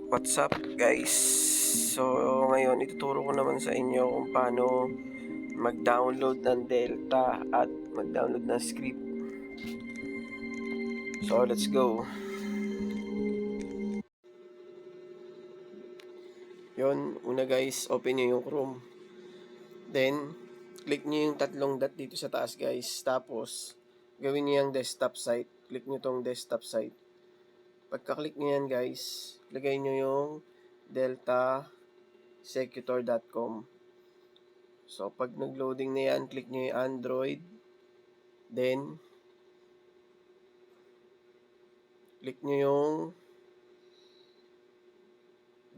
What's up guys? So ngayon ituturo ko naman sa inyo kung paano mag-download ng Delta at mag-download ng script. So let's go. Yon, una guys, open nyo yung Chrome. Then, click nyo yung tatlong dot dito sa taas guys. Tapos, gawin nyo yung desktop site. Click nyo tong desktop site. Pagka-click nyo yan guys, lagay nyo yung deltasecutor.com. So, pag nag-loading na yan, click nyo yung Android. Then, click nyo yung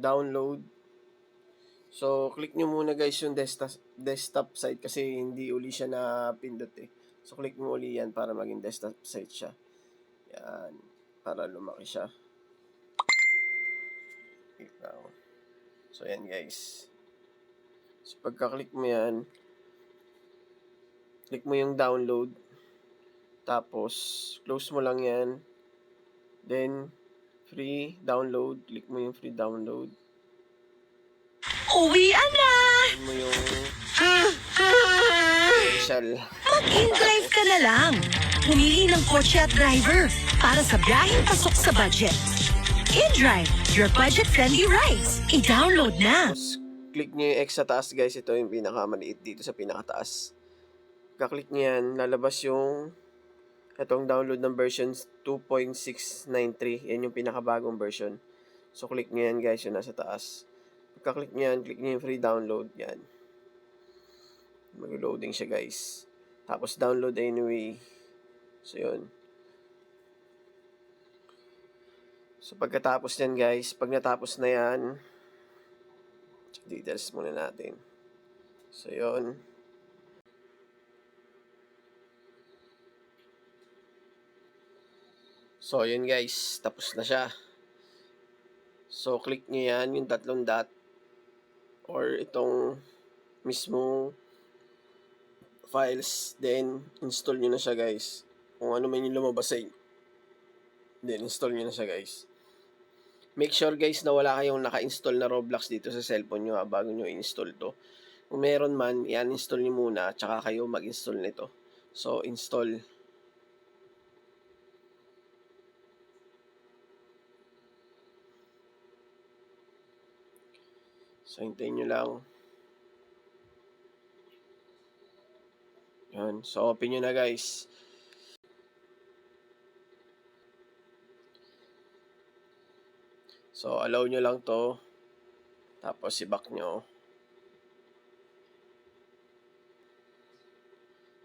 download. So, click nyo muna guys yung desktop site kasi hindi uli siya na pindot eh. So, click mo uli yan para maging desktop site siya. Yan. Para lumaki siya. So, yan guys. So, pagka-click mo yan, click mo yung download. Tapos, close mo lang yan. Then, free download. Click mo yung free download. Uwian na! Click mo yung official. Mag-in-drive ka na lang. Pumili ng kotse at driver para sa biyaheng pasok sa budget. In-drive, your budget-friendly rides. I-download na. Tapos, click nyo yung X sa taas guys. Ito yung pinakamaliit dito sa pinakataas. Kaklik nyo yan, lalabas yung itong download ng version 2.693. Yan yung pinakabagong version. So, click nyo yan guys, yung nasa taas. Pagka-click nyo yan, click nyo yung free download. Yan. Mag-loading siya guys. Tapos, download anyway. So, yun. So, pagkatapos yan guys, pag natapos na yan, details muna natin. So, yun. So, yun guys. Tapos na siya. So, click nyo yan, yung tatlong dot. Or itong mismong files. Then, install nyo na siya guys. Kung ano man yung lumabas sa inyo. Then, install nyo na siya guys. Make sure guys na wala kayong naka-install na Roblox dito sa cellphone nyo bago nyo i-install to. Kung meron man, i-uninstall nyo muna tsaka kayo mag-install nito. So, install. So, hintayin nyo lang. Yan. So, open nyo na guys. So, allow nyo lang to. Tapos, i-back nyo.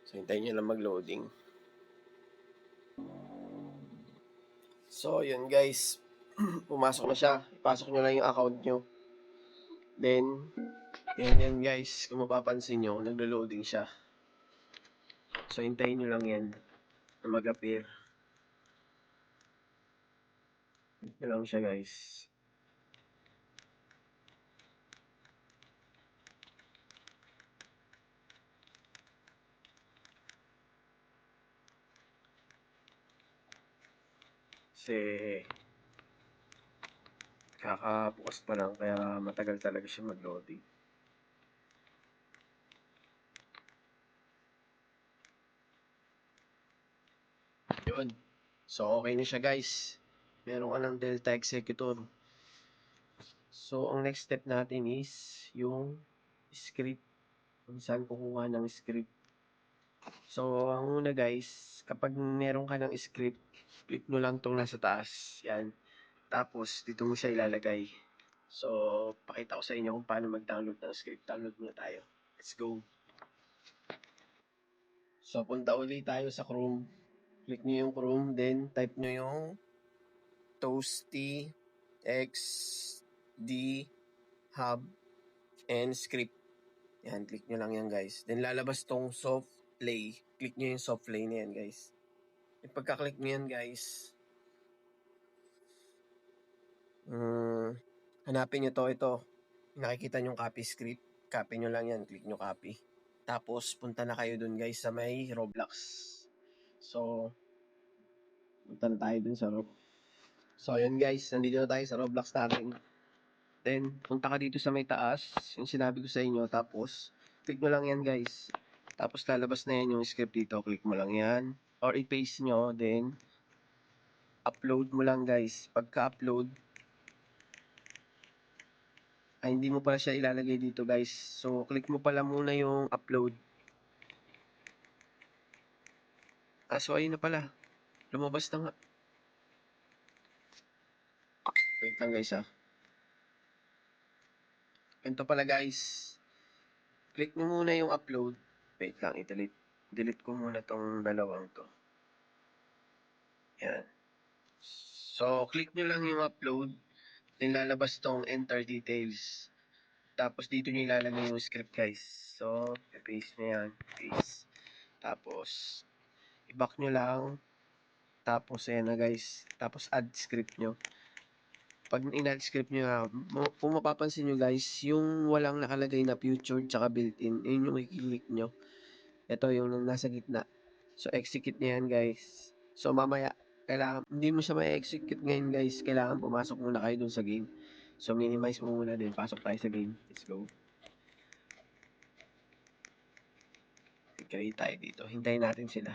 So, hintayin nyo lang mag-loading. So, yun guys. Pumasok na siya. Ipasok nyo lang yung account nyo. Then, yan guys. Kung mapapansin nyo, naglo-loading siya. So, hintayin nyo lang yan na mag-appear. Ito lang siya guys. Kasi kakabukas pa lang kaya matagal talaga siya mag-loading. Yun. So, okay na siya guys. Meron ka ng Delta Executor. So, ang next step natin is yung script. Kung saan kukuha ng script. So, ang una guys, kapag meron ka ng script, click mo lang tong nasa taas. Yan. Tapos, dito mo siya ilalagay. So, pakita ko sa inyo kung paano mag-download ng script. Download muna tayo. Let's go. So, punta ulit tayo sa Chrome. Click nyo yung Chrome, then type nyo yung Toasty XD Hub and Script. Yan, click nyo lang yan guys. Then lalabas tong soft play. Click nyo yung soft play na yan guys. E pagka-click nyo yan guys, hanapin nyo ito. Nakikita nyo copy script. Copy nyo lang yan. Click nyo copy. Tapos, punta na kayo dun guys sa may Roblox. So, punta na tayo dun sa Roblox. So, yun guys. Nandito na tayo sa Roblox natin. Then, punta ka dito sa may taas, yung sinabi ko sa inyo, tapos, click mo lang yan guys. Tapos, lalabas na yan yung script dito, click mo lang yan, or i-paste nyo, then, upload mo lang guys. Pagka-upload, ay hindi mo pala siya ilalagay dito guys. So, click mo pala muna yung upload. So ayun na pala. Lumabas na nga. Wait lang guys ah. Ganito pala guys. Click mo muna yung upload. Wait lang, i-delete. Delete ko muna tong dalawang to. Yan. So, click nyo lang yung upload. Then lalabas tong enter details. Tapos dito nyo ilalagay yung script guys. So, i-paste nyo yan. Paste. Tapos, i-back nyo lang. Tapos, ayan na guys. Tapos, add script nyo. Pag in-add script nyo na, kung mapapansin nyo guys, yung walang nakalagay na future tsaka built-in, yun yung i-click nyo. Ito yung nasa gitna. So, execute nyo yan guys. So, mamaya, kailangan, hindi mo siya ma-execute ngayon guys. Kailangan pumasok muna kayo dun sa game. So, minimize mo muna din. Pasok tayo sa game. Let's go. Create tayo dito. Hintayin natin sila.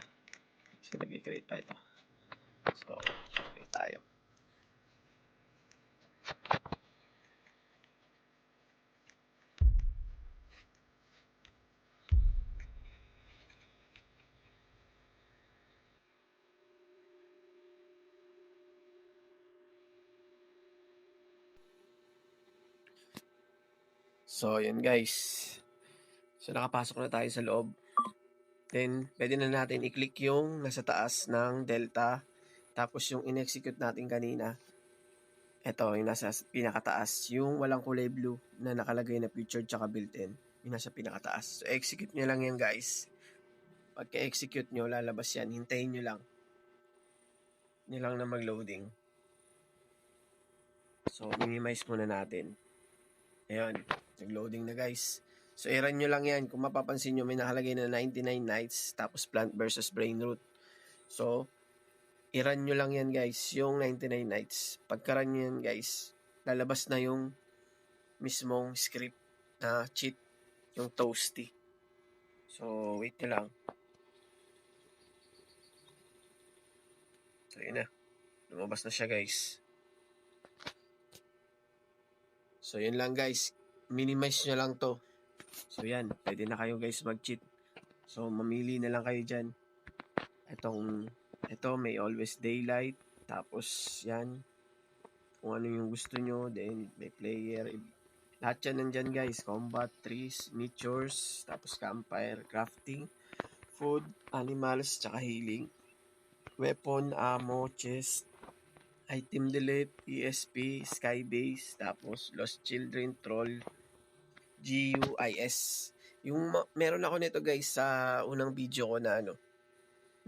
So, nag-create pa ito. So, create tayo. So, yun guys. So, nakapasok na tayo sa loob. Then, pwede na natin i-click yung nasa taas ng Delta. Tapos, yung in-execute natin kanina. Ito, yung nasa pinakataas. Yung walang kulay blue na nakalagay na featured tsaka built-in. Yung nasa pinakataas. So, execute nyo lang yan guys. Pagka-execute nyo, lalabas yan. Hintayin nyo lang. Nyo lang na mag-loading. So, minimize muna natin. Ayan, nag-loading na guys. So, i-run nyo lang yan. Kung mapapansin nyo, may nakalagay na 99 nights, tapos Plant versus Brain Root. So, i-run nyo lang yan guys, yung 99 nights. Pagka-run nyo yan guys, lalabas na yung mismong script na cheat, yung toasty. So, wait nyo lang. So, yun na. Lumabas na siya guys. So, yun lang guys. Minimize nyo lang to. So, yan. Pwede na kayo guys mag-cheat. So, mamili na lang kayo dyan. Ito may always daylight. Tapos, yan. Kung ano yung gusto nyo. Then, may player. Lahat yan nandyan guys. Combat, trees, meteors. Tapos, campfire, crafting, food, animals, tsaka healing. Weapon, ammo, chest, item delete, ESP, skybase, tapos Lost Children, Troll, GUIS. Meron ako nito guys sa unang video ko na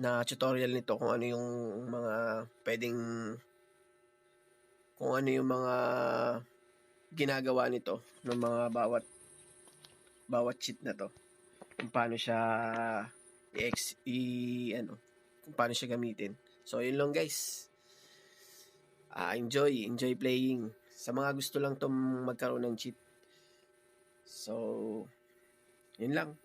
na tutorial nito kung ano yung mga pwedeng kung ano yung mga ginagawa nito ng mga bawat cheat na to. Kung paano siya kung paano siya gamitin. So yun lang guys. Enjoy playing. Sa mga gusto lang magkaroon ng cheat. So, yun lang.